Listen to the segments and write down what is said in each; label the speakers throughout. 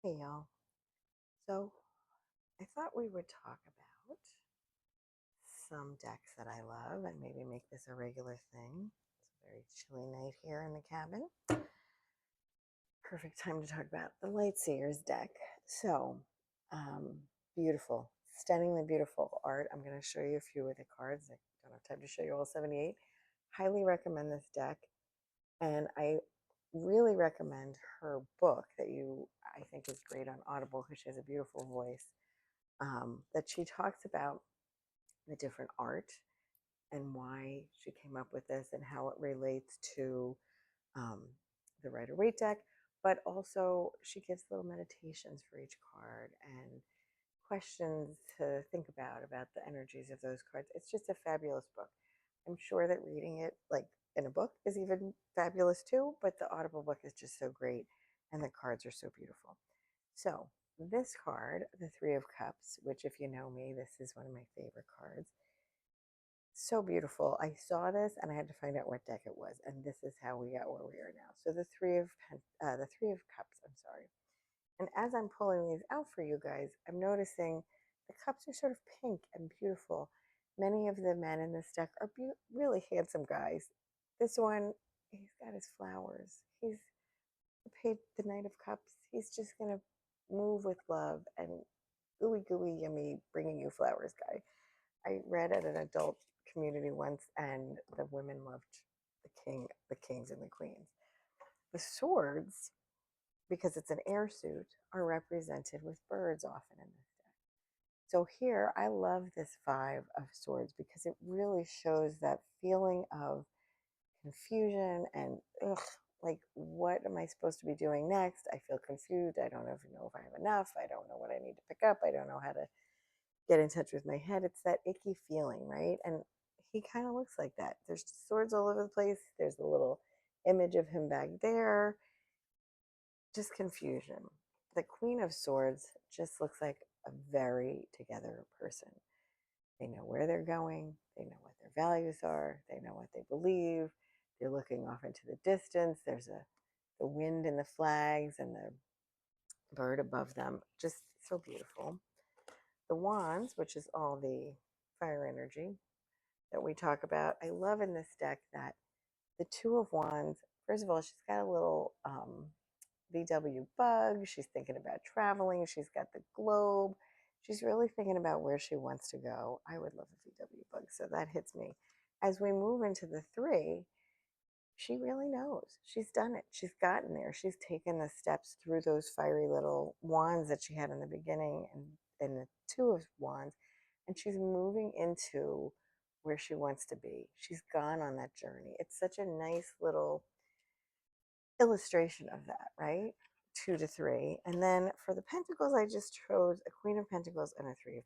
Speaker 1: Hey y'all. So I thought we would talk about some decks that I love and maybe make this a regular thing. It's a very chilly night here in the cabin. Perfect time to talk about the Lightseers deck. So um, beautiful, stunningly beautiful art. I'm going to show you a few of the cards. I don't have time to show you all 78. Highly recommend this deck. And I really recommend her book that I think is great on Audible because she has a beautiful voice. That she talks about the different art and why she came up with this and how it relates to um, the Rider Waite deck. But also, she gives little meditations for each card and questions to think about the energies of those cards. It's just a fabulous book. I'm sure that reading it like in a book is even fabulous too, but the Audible book is just so great and the cards are so beautiful. So, this card, the Three of Cups, which, if you know me, this is one of my favorite cards. So beautiful. I saw this and I had to find out what deck it was, and this is how we got where we are now. So the Three of Cups. I'm sorry. And as I'm pulling these out for you guys, I'm noticing the cups are sort of pink and beautiful. Many of the men in this deck are really handsome guys. This one, he's got his flowers. He's paid the Knight of Cups. He's just gonna move with love and ooey gooey yummy, bringing you flowers guy. I read at an adult community once, and the women loved the kings and the queens. The swords, because it's an air suit, are represented with birds often in this deck. So here, I love this Five of Swords because it really shows that feeling of confusion and ugh, like what am I supposed to be doing next? I feel confused. I don't even know if I have enough. I don't know what I need to pick up. I don't know how to get in touch with my head. It's that icky feeling, right? And he kind of looks like that. There's swords all over the place. There's a little image of him back there. Just confusion. The Queen of Swords just looks like a very together person. They know where they're going. They know what their values are. They know what they believe. They're looking off into the distance. There's the wind in the flags and the bird above them. Just so beautiful. The wands, which is all the fire energy that we talk about. I love in this deck that the Two of Wands, first of all, she's got a little VW bug. She's thinking about traveling. She's got the globe. She's really thinking about where she wants to go. I would love a VW bug, so that hits me. As we move into the three, she really knows. She's done it. She's gotten there. She's taken the steps through those fiery little wands that she had in the beginning and the Two of Wands, and she's moving into where she wants to be. She's gone on that journey. It's such a nice little illustration of that, right? Two to three. And then for the Pentacles, I just chose a Queen of Pentacles and a Three of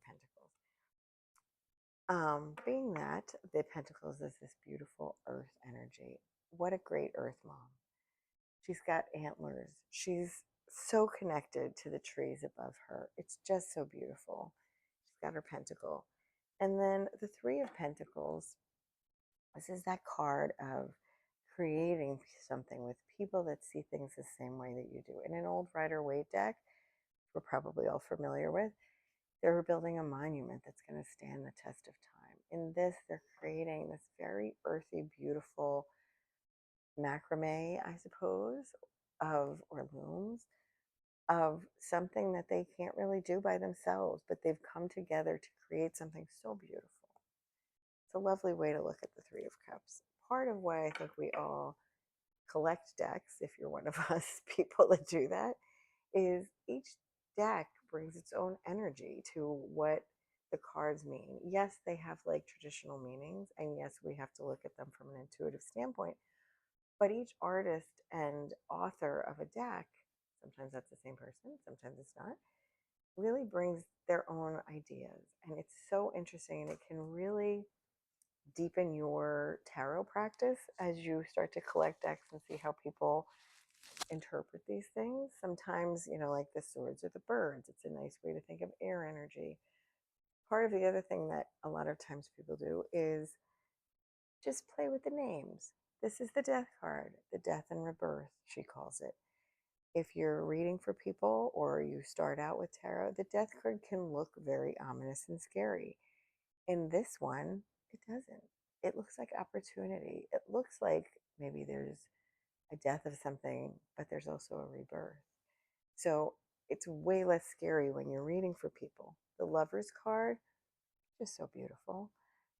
Speaker 1: Pentacles. Being that the Pentacles is this beautiful earth energy. What a great earth mom. She's got antlers. She's so connected to the trees above her. It's just so beautiful. She's got her pentacle. And then the Three of Pentacles, this is that card of creating something with people that see things the same way that you do. In an old Rider Waite deck, we're probably all familiar with, they were building a monument that's going to stand the test of time. In this, they're creating this very earthy, beautiful macrame, I suppose, or looms of something that they can't really do by themselves, but they've come together to create something so beautiful. It's a lovely way to look at the Three of Cups. Part of why I think we all collect decks, if you're one of us people that do that, is each deck brings its own energy to what the cards mean. Yes, they have like traditional meanings, and yes, we have to look at them from an intuitive standpoint, but each artist and author of a deck, sometimes that's the same person, sometimes it's not, really brings their own ideas. And it's so interesting, and it can really deepen your tarot practice as you start to collect decks and see how people interpret these things. Sometimes, like the swords or the birds, it's a nice way to think of air energy. Part of the other thing that a lot of times people do is just play with the names. This is the death card, the death and rebirth, she calls it. if you're reading for people or you start out with tarot, the death card can look very ominous and scary. In this one, it doesn't. It looks like opportunity. It looks like maybe there's a death of something, but there's also a rebirth. So it's way less scary when you're reading for people. The Lover's card, just so beautiful.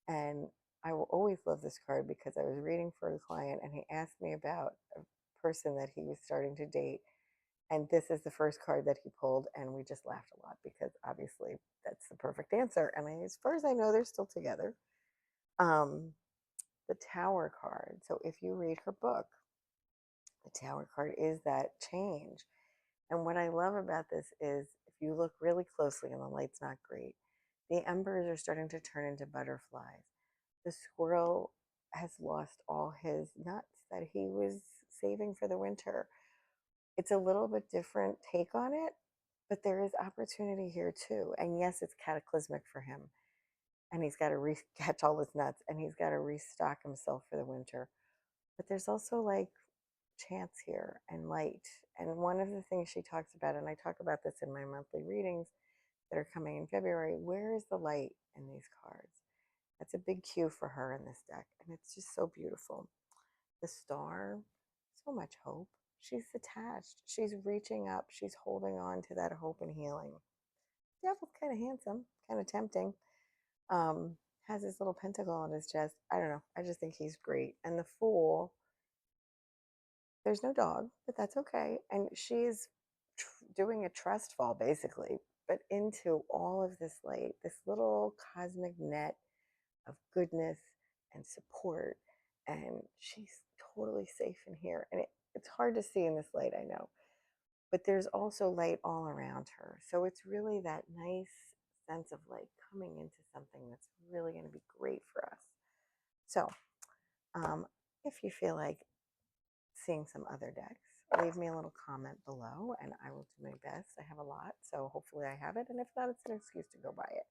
Speaker 1: And I will always love this card because I was reading for a client and he asked me about a person that he was starting to date. And this is the first card that he pulled. And we just laughed a lot because obviously that's the perfect answer. And as far as I know, they're still together. Um, the Tower card. So if you read her book, the Tower card is that change. And what I love about this is if you look really closely and the light's not great, the embers are starting to turn into butterflies. The squirrel has lost all his nuts that he was saving for the winter. It's a little bit different take on it, but there is opportunity here too. And yes, it's cataclysmic for him. And he's got to catch all his nuts and he's got to restock himself for the winter. But there's also like chance here and light. And one of the things she talks about, and I talk about this in my monthly readings that are coming in February, where is the light in these cards? That's a big cue for her in this deck. And it's just so beautiful. The star, so much hope. She's attached. She's reaching up. She's holding on to that hope and healing. Devil's kind of handsome, kind of tempting. Um, has this little pentacle on his chest. I don't know. I just think he's great. And the Fool, there's no dog, but that's okay. And she's doing a trust fall basically, but into all of this light, this little cosmic net of goodness and support. And she's totally safe in here. And it's hard to see in this light, I know, but there's also light all around her. So it's really that nice sense of like coming into something that's really going to be great for us. So if you feel like seeing some other decks, leave me a little comment below and I will do my best. I have a lot, so hopefully I have it. And if not, it's an excuse to go buy it.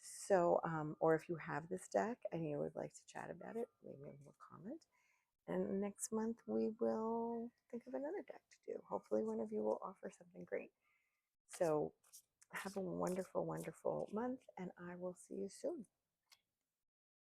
Speaker 1: So, or if you have this deck and you would like to chat about it, leave me a little comment. And next month we will think of another deck to do. Hopefully one of you will offer something great. So have a wonderful, wonderful month and I will see you soon.